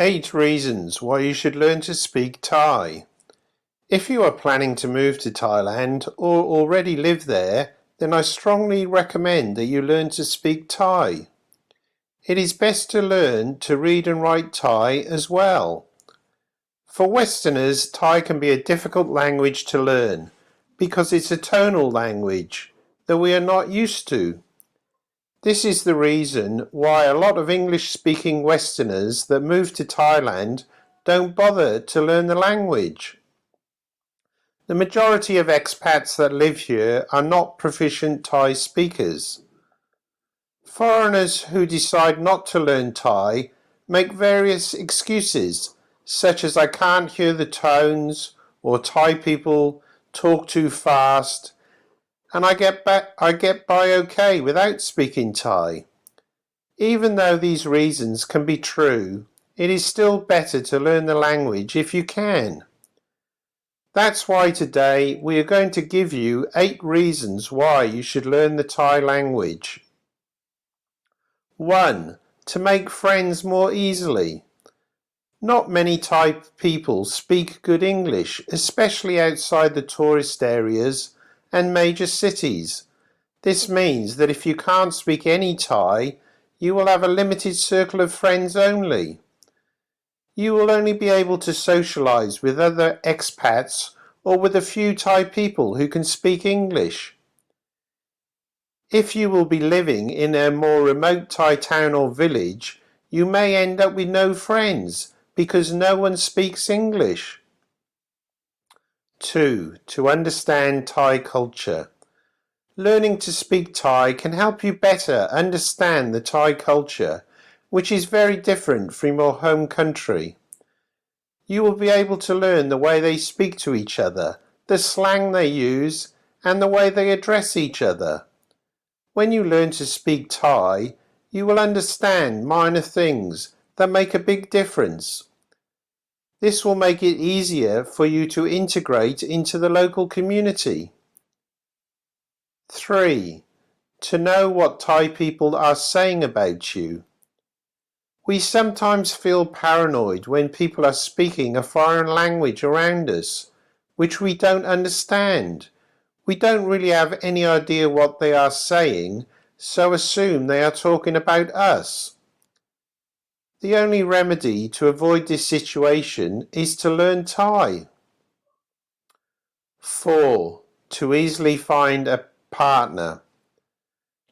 8 reasons why you should learn to speak Thai. If you are planning to move to Thailand or already live there, then I strongly recommend that you learn to speak Thai. It is best to learn to read and write Thai as well. For Westerners, Thai can be a difficult language to learn because it's a tonal language that we are not used to. This is the reason why a lot of English-speaking Westerners that move to Thailand don't bother to learn the language. The majority of expats that live here are not proficient Thai speakers. Foreigners who decide not to learn Thai make various excuses, such as I can't hear the tones, or Thai people talk too fast, and I get by okay without speaking Thai. Even though these reasons can be true, it is still better to learn the language if you can. That's why today we are going to give you 8 reasons why you should learn the Thai language. 1. To make friends more easily. Not many Thai people speak good English, especially outside the tourist areas and major cities. This means that if you can't speak any Thai, you will have a limited circle of friends only. You will only be able to socialize with other expats or with a few Thai people who can speak English. If you will be living in a more remote Thai town or village, you may end up with no friends because no one speaks English. 2. To understand Thai culture. Learning to speak Thai can help you better understand the Thai culture, which is very different from your home country. You will be able to learn the way they speak to each other, the slang they use, and the way they address each other. When you learn to speak Thai, you will understand minor things that make a big difference. This will make it easier for you to integrate into the local community. 3. To know what Thai people are saying about you. We sometimes feel paranoid when people are speaking a foreign language around us, which we don't understand. We don't really have any idea what they are saying, so assume they are talking about us. The only remedy to avoid this situation is to learn Thai. 4. To easily find a partner.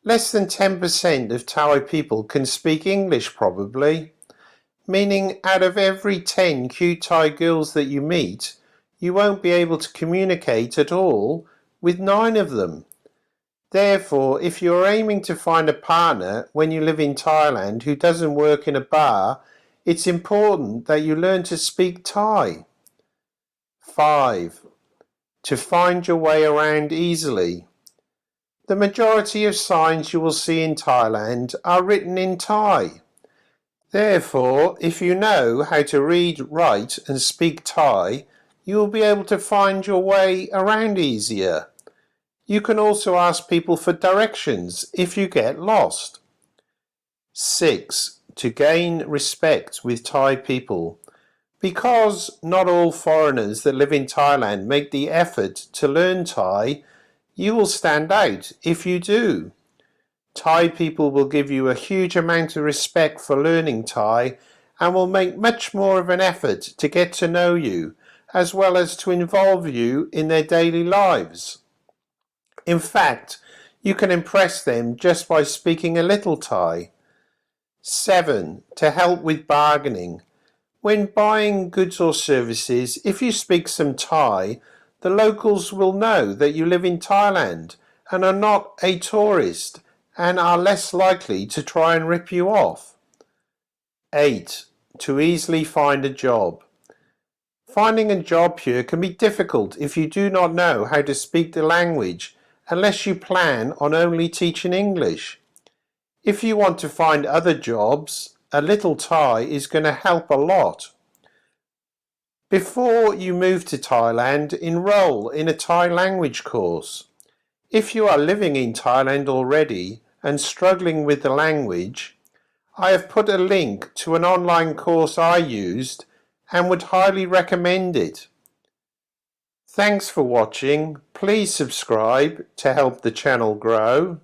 Less than 10% of Thai people can speak English probably, meaning out of every 10 cute Thai girls that you meet, you won't be able to communicate at all with 9 of them. Therefore, if you're aiming to find a partner when you live in Thailand who doesn't work in a bar, it's important that you learn to speak Thai. 5. To find your way around easily. The majority of signs you will see in Thailand are written in Thai. Therefore, if you know how to read, write and speak Thai, you will be able to find your way around easier. You can also ask people for directions if you get lost. 6. To gain respect with Thai people. Because not all foreigners that live in Thailand make the effort to learn Thai, you will stand out if you do. Thai people will give you a huge amount of respect for learning Thai and will make much more of an effort to get to know you, as well as to involve you in their daily lives. In fact, you can impress them just by speaking a little Thai. 7. To help with bargaining. When buying goods or services, if you speak some Thai, the locals will know that you live in Thailand and are not a tourist and are less likely to try and rip you off. 8. To easily find a job. Finding a job here can be difficult if you do not know how to speak the language, unless you plan on only teaching English. If you want to find other jobs, a little Thai is going to help a lot. Before you move to Thailand, enroll in a Thai language course. If you are living in Thailand already and struggling with the language, I have put a link to an online course I used and would highly recommend it. Thanks for watching. Please subscribe to help the channel grow.